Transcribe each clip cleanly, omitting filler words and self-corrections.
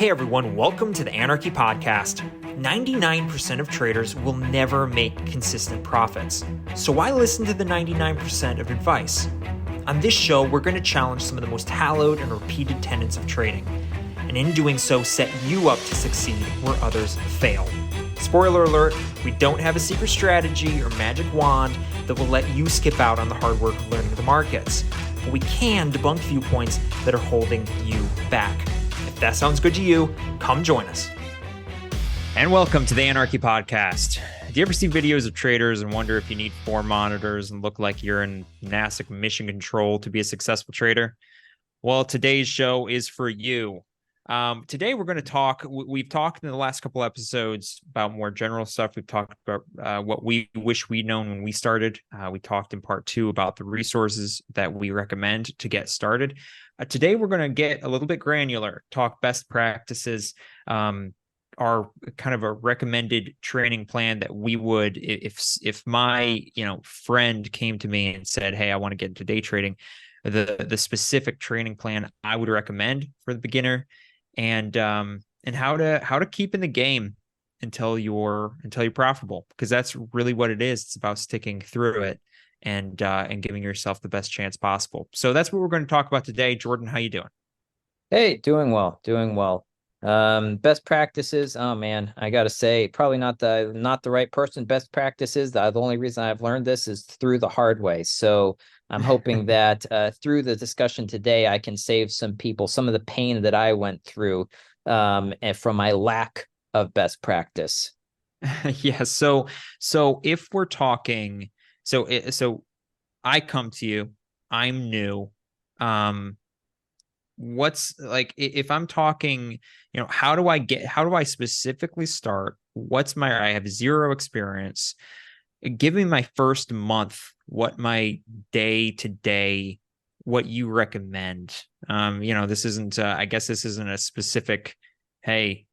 Hey everyone, welcome to the Anarchy Podcast. 99% of traders will never make consistent profits. So why listen to the 99% of advice? On this show, we're going to challenge some of the most hallowed and repeated tenets of trading, and in doing so, set you up to succeed where others fail. Spoiler alert, we don't have a secret strategy or magic wand that will let you skip out on the hard work of learning the markets, but we can debunk viewpoints that are holding you back. If that sounds good to you, come join us. And welcome to the Anarchy Podcast. Do you ever see videos of traders and wonder if you need 4 monitors and look like you're in NASA mission control to be a successful trader? Well, today's show is for you. Today we're going to talk, we've talked in the last couple episodes about more general stuff. We've talked about what we wish we'd known when we started. We talked in part 2 about the resources that we recommend to get started. Today we're going to get a little bit granular, talk best practices, our kind of a recommended training plan that we would, if my friend came to me and said, hey, I want to get into day trading, the specific training plan I would recommend for the beginner, and how to keep in the game until you're profitable, because that's really what it is. It's about sticking through it and giving yourself the best chance possible. So that's what we're going to talk about today. Jordan, how you doing? Hey, doing well. Best practices. Oh man, I gotta say, probably not the right person. Best practices. The only reason I've learned this is through the hard way. So I'm hoping that through the discussion today, I can save some people some of the pain that I went through, and from my lack of best practice. Yeah. So if we're talking, so I come to you, I'm new. What's like, if I'm talking, how do I specifically start? I have zero experience. Give me my first month, what my day to day, what you recommend. This isn't, I guess this isn't a specific, hey,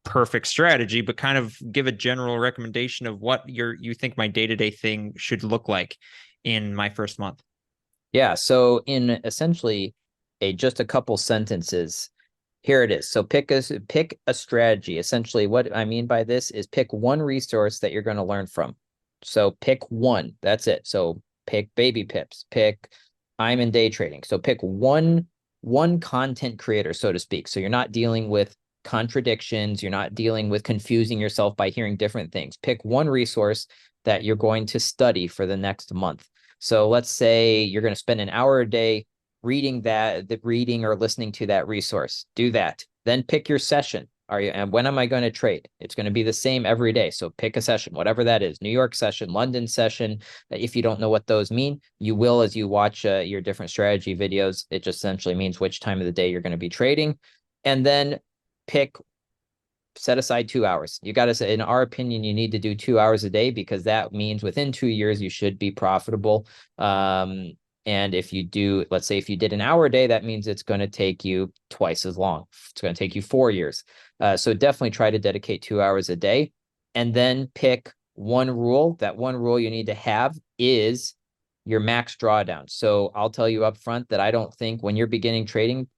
perfect strategy, but kind of give a general recommendation of what you think my day to day thing should look like in my first month. Yeah. So in essentially just a couple sentences, here it is. So pick a strategy. Essentially, what I mean by this is pick one resource that you're going to learn from. So pick one. That's it. So pick baby pips. Pick I'm in day trading. So pick one content creator, so to speak. So you're not dealing with contradictions. You're not dealing with confusing yourself by hearing different things. Pick one resource that you're going to study for the next month. So let's say you're going to spend an hour a day reading or listening to that resource. Do that. Then pick your session. And when am I going to trade? It's going to be the same every day. So pick a session, whatever that is. New York session, London session. If you don't know what those mean, you will as you watch your different strategy videos. It just essentially means which time of the day you're going to be trading. And then set aside 2 hours. You got to say, in our opinion, you need to do 2 hours a day, because that means within 2 years, you should be profitable. And if you do, let's say if you did an hour a day, that means it's going to take you twice as long. It's going to take you 4 years. So definitely try to dedicate 2 hours a day, and then pick one rule. That one rule you need to have is your max drawdown. So I'll tell you up front that I don't think when you're beginning trading,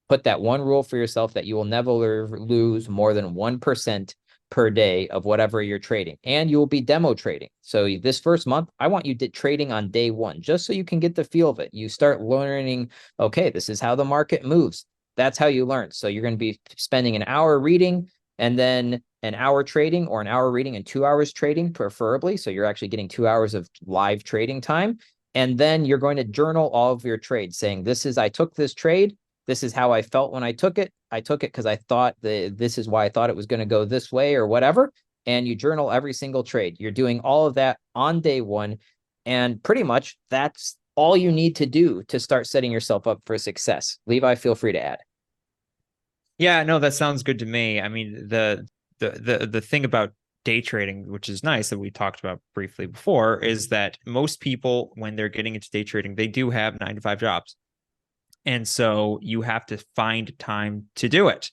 put that one rule for yourself that you will never lose more than 1% per day of whatever you're trading, and you will be demo trading. So this first month, I want you trading on day 1, just so you can get the feel of it. You start learning, okay, this is how the market moves. That's how you learn. So you're going to be spending an hour reading, and then an hour trading, or an hour reading and 2 hours trading, preferably. So you're actually getting 2 hours of live trading time. And then you're going to journal all of your trades, saying, I took this trade. This is how I felt when I took it. I took it because I thought this is why I thought it was going to go this way or whatever. And you journal every single trade. You're doing all of that on day 1. And pretty much that's all you need to do to start setting yourself up for success. Levi, feel free to add. Yeah, no, that sounds good to me. I mean, the thing about day trading, which is nice, that we talked about briefly before, is that most people, when they're getting into day trading, they do have 9-to-5 jobs. And so you have to find time to do it.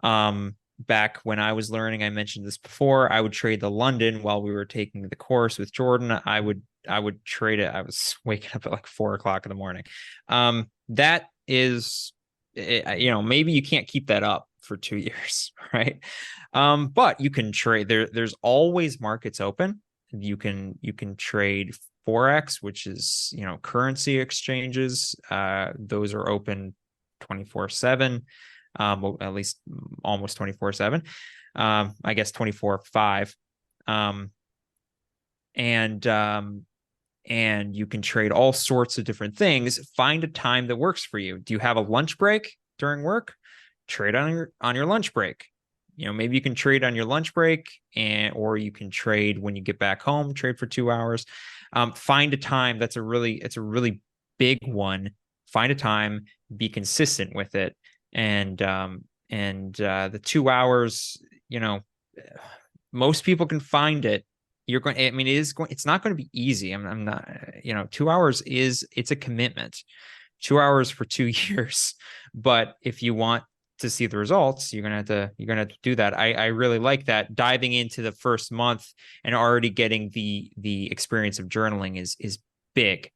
Back when I was learning, I mentioned this before, I would trade the London while we were taking the course with Jordan. I would trade it. I was waking up at like 4 o'clock in the morning. That is maybe you can't keep that up for 2 years, right? But you can trade there's always markets open. You can trade Forex, which is, currency exchanges. Those are open 24/7, well, at least almost 24/7. I guess 24/5. Um, and you can trade all sorts of different things. Find a time that works for you. Do you have a lunch break during work? Trade on your lunch break. Maybe you can trade on your lunch break, or you can trade when you get back home. Trade for 2 hours. Find a time. It's a really big one. Find a time. Be consistent with it, and the 2 hours. Most people can find it. It's not going to be easy. I'm not, 2 hours it's a commitment. 2 hours for 2 years. But if you want to see the results, you're gonna have to do that. I really like that. Diving into the first month and already getting the experience of journaling is big.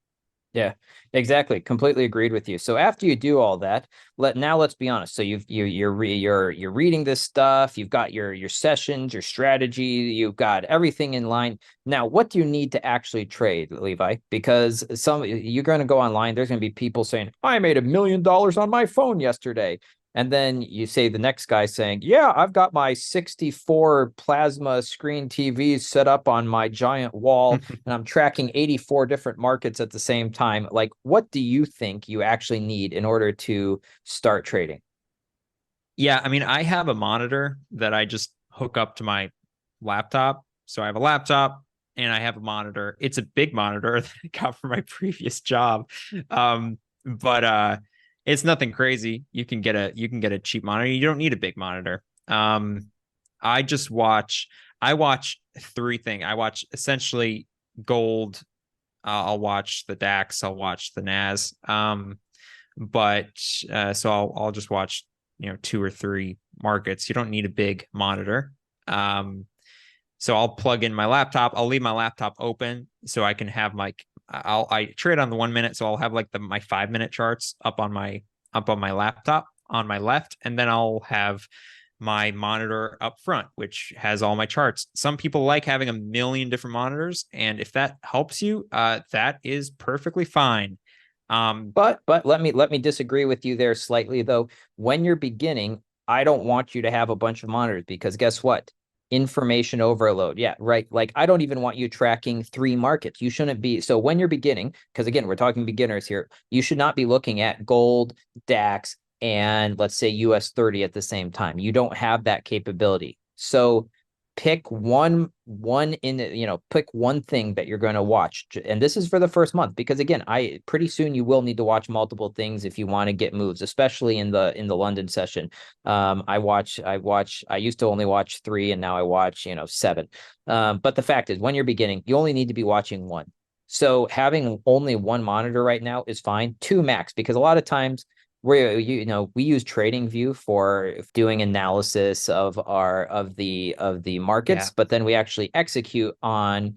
Yeah, exactly. Completely agreed with you. So after you do all that, let's be honest. So you're reading this stuff. You've got your sessions, your strategy. You've got everything in line. Now, what do you need to actually trade, Levi? Because you're going to go online. There's going to be people saying, "I made $1 million on my phone yesterday." And then you say the next guy saying, "Yeah, I've got my 64 plasma screen TVs set up on my giant wall, and I'm tracking 84 different markets at the same time." Like, what do you think you actually need in order to start trading? Yeah, I have a monitor that I just hook up to my laptop. So I have a laptop and I have a monitor. It's a big monitor that I got from my previous job. But it's nothing crazy. You can get a cheap monitor. You don't need a big monitor. I watch three things. I watch essentially gold. I'll watch the DAX. I'll watch the NAS. But so I'll just watch, two or three markets. You don't need a big monitor. So I'll plug in my laptop. I'll leave my laptop open so I can have I trade on the 1 minute, so I'll have like my 5 minute charts up on my laptop on my left, and then I'll have my monitor up front, which has all my charts. Some people like having a million different monitors, and if that helps you, that is perfectly fine. But let me disagree with you there slightly, though. When you're beginning, I don't want you to have a bunch of monitors, because guess what? Information overload. Yeah, right. Like, I don't even want you tracking 3 markets. You shouldn't be. So when you're beginning, because again, we're talking beginners here, you should not be looking at gold, DAX, and let's say US 30 at the same time. You don't have that capability. So pick pick one thing that you're going to watch. And this is for the first month, because again, pretty soon you will need to watch multiple things if you want to get moves, especially in the London session. I used to only watch 3, and now I watch 7. But the fact is, when you're beginning, you only need to be watching one. So having only one monitor right now is fine. 2 max, because a lot of times we use TradingView for doing analysis of the markets, but then we actually execute on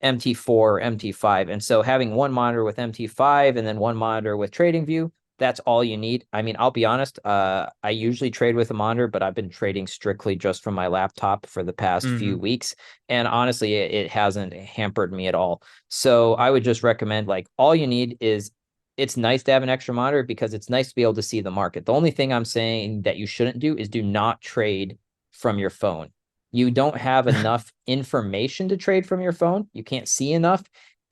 MT4, MT5. And so having one monitor with MT5 and then one monitor with TradingView, that's all you need. I'll be honest, I usually trade with a monitor, but I've been trading strictly just from my laptop for the past few weeks. And honestly, it hasn't hampered me at all. So I would just recommend, like, all you need is, it's nice to have an extra monitor because it's nice to be able to see the market. The only thing I'm saying that you shouldn't do is do not trade from your phone. You don't have enough information to trade from your phone. You can't see enough,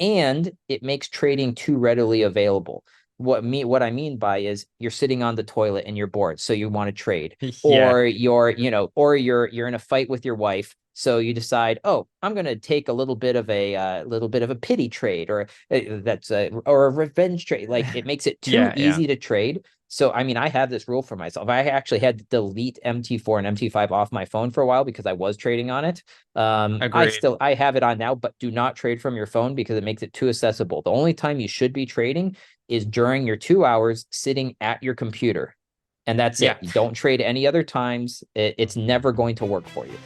and it makes trading too readily available. What I mean by is, you're sitting on the toilet and you're bored, so you want to trade, or you're in a fight with your wife, so you decide, oh, I'm going to take a little bit of a pity trade, or or a revenge trade. Like, it makes it too easy to trade. So, I have this rule for myself. I actually had to delete MT4 and MT5 off my phone for a while because I was trading on it. I have it on now, but do not trade from your phone because it makes it too accessible. The only time you should be trading is during your 2 hours sitting at your computer. And that's it. You don't trade any other times. It's never going to work for you.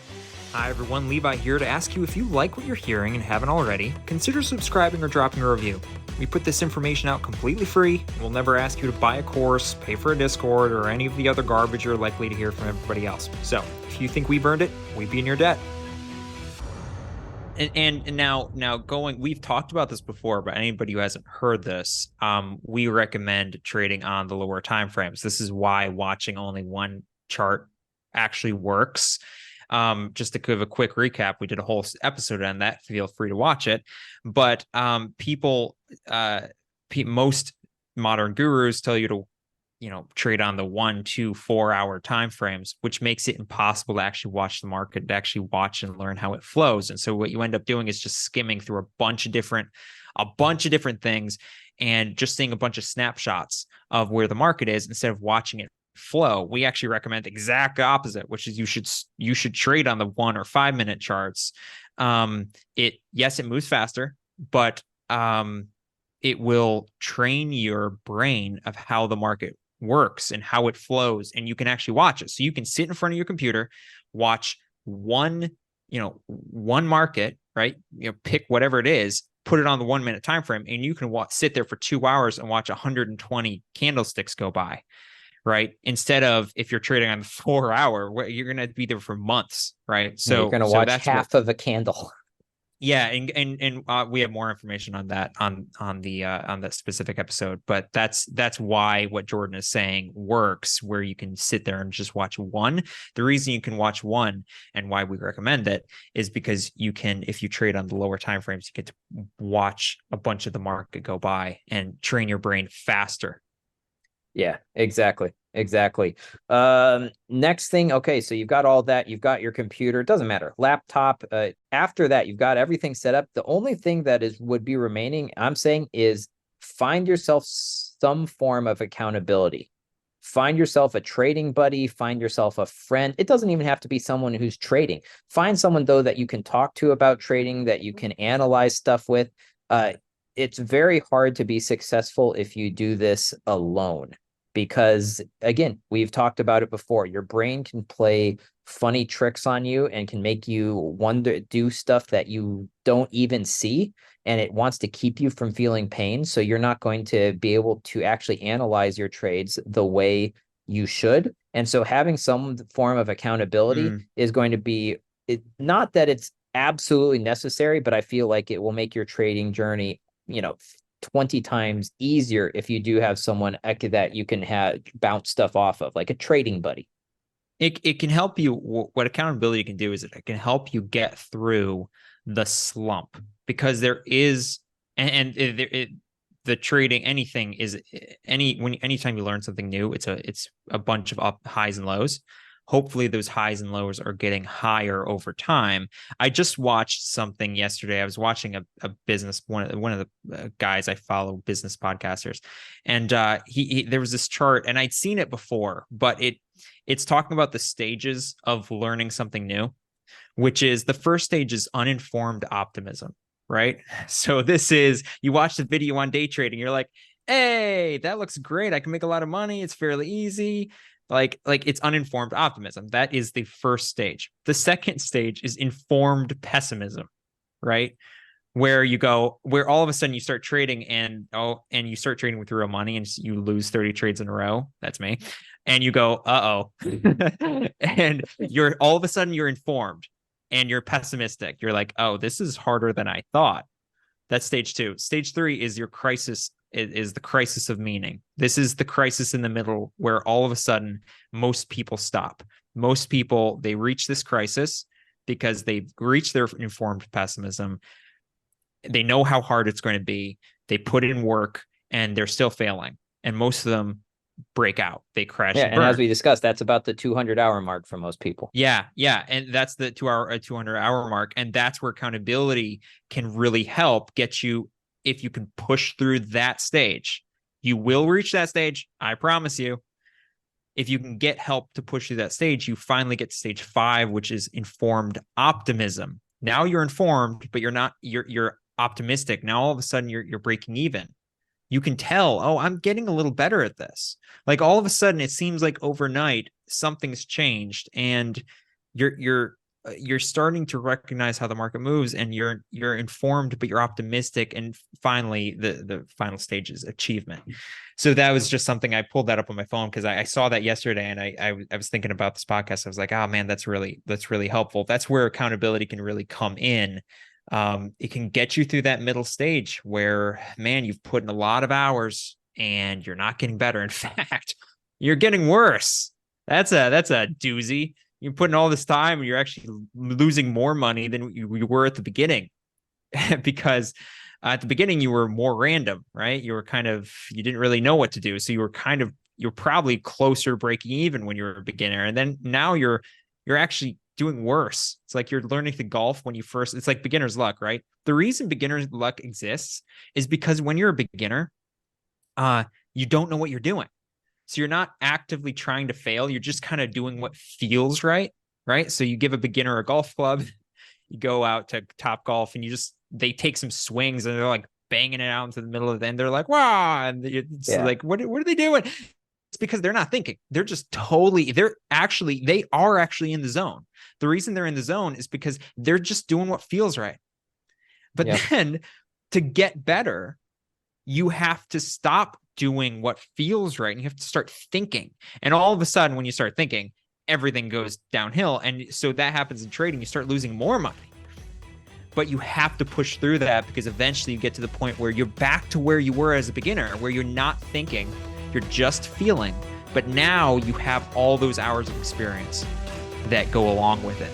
Hi everyone, Levi here to ask you if you like what you're hearing and haven't already, consider subscribing or dropping a review. We put this information out completely free, and we'll never ask you to buy a course, pay for a Discord, or any of the other garbage you're likely to hear from everybody else. So, if you think we've earned it, we'd be in your debt. And now going, we've talked about this before, but anybody who hasn't heard this, we recommend trading on the lower time frames. This is why watching only one chart actually works. Just to give a quick recap, we did a whole episode on that. Feel free to watch it. But most modern gurus tell you to trade on the 1, 2, 4 hour time frames, which makes it impossible to actually watch the market, to actually watch and learn how it flows. And so what you end up doing is just skimming through a bunch of different things and just seeing a bunch of snapshots of where the market is instead of watching it flow. We actually recommend the exact opposite, which is you should trade on the 1 or 5 minute charts. It moves faster, but it will train your brain of how the market works and how it flows, and you can actually watch it. So you can sit in front of your computer, watch one market, right? Pick whatever it is, put it on the 1 minute time frame, and you can sit there for 2 hours and watch 120 candlesticks go by, right? Instead of, if you're trading on the 4 hour, you're going to be there for months, right? So you're going to watch half of a candle. Yeah, and we have more information on that on that specific episode, but that's why what Jordan is saying works, where you can sit there and just watch one. The reason you can watch one and why we recommend it is because you can, if you trade on the lower time frames, you get to watch a bunch of the market go by and train your brain faster. Yeah, exactly. Next thing. Okay, so you've got all that. You've got your computer. It doesn't matter. Laptop. After that, you've got everything set up. The only thing that would be remaining, I'm saying, is find yourself some form of accountability. Find yourself a trading buddy. Find yourself a friend. It doesn't even have to be someone who's trading. Find someone, though, that you can talk to about trading, that you can analyze stuff with. It's very hard to be successful if you do this alone. Because, again, we've talked about it before. Your brain can play funny tricks on you and can make you do stuff that you don't even see. And it wants to keep you from feeling pain. So you're not going to be able to actually analyze your trades the way you should. And so having some form of accountability is going to be, not that it's absolutely necessary, but I feel like it will make your trading journey, 20 times easier if you do have someone that you can bounce stuff off of, like a trading buddy. It can help you. What accountability can do is it can help you get through the slump, because there is, the trading, anything is anytime you learn something new, it's a bunch of highs and lows. Hopefully those highs and lows are getting higher over time. I just watched something yesterday. I was watching a business, one of the guys I follow, business podcasters, and he there was this chart, and I'd seen it before, but it's talking about the stages of learning something new, which is, the first stage is uninformed optimism, right? So this is, you watch the video on day trading, you're like, hey, that looks great. I can make a lot of money. It's fairly easy. Like it's uninformed optimism. That is the first stage. The second stage is informed pessimism, right? Where all of a sudden you start trading and you start trading with real money and you lose 30 trades in a row. That's me. And you go, uh-oh. And all of a sudden you're informed and you're pessimistic. You're like, oh, this is harder than I thought. That's stage 2. Stage 3 is your crisis. It is the crisis of meaning. This is the crisis in the middle, where all of a sudden most people stop. Most people, they reach this crisis because they've reached their informed pessimism. They know how hard it's going to be. They put in work and they're still failing. And most of them break out. They crash. Yeah, and as we discussed, that's about the 200-hour mark for most people. Yeah, and that's the 200-hour mark, and that's where accountability can really help get you. If you can push through that stage, you will reach that stage. I promise you. If you can get help to push through that stage, you finally get to stage 5, which is informed optimism. Now you're informed, but you're optimistic. Now all of a sudden you're breaking even. You can tell, oh, I'm getting a little better at this. Like all of a sudden it seems like overnight something's changed, and you're you're starting to recognize how the market moves, and you're informed, but you're optimistic. And finally, the final stage is achievement. So that was just something I pulled that up on my phone because I saw that yesterday, and I was thinking about this podcast. I was like, oh man, that's really helpful. That's where accountability can really come in. It can get you through that middle stage where, man, you've put in a lot of hours and you're not getting better. In fact, you're getting worse. That's a doozy. You're putting all this time and you're actually losing more money than you were at the beginning because at the beginning you were more random, right? You didn't really know what to do. So you're probably closer breaking even when you're a beginner. And then now you're actually doing worse. It's like you're learning to golf when it's like beginner's luck, right? The reason beginner's luck exists is because when you're a beginner, you don't know what you're doing. So you're not actively trying to fail. You're just kind of doing what feels right, right? So you give a beginner a golf club, you go out to Top Golf, and they take some swings and they're like banging it out into the middle of the end. They're like, wow. And it's like, what are they doing? It's because they're not thinking. They are actually in the zone. The reason they're in the zone is because they're just doing what feels right. But then to get better, you have to stop doing what feels right and you have to start thinking. And all of a sudden, when you start thinking, everything goes downhill. And so that happens in trading. You start losing more money. But you have to push through that because eventually you get to the point where you're back to where you were as a beginner, where you're not thinking, you're just feeling. But now you have all those hours of experience that go along with it.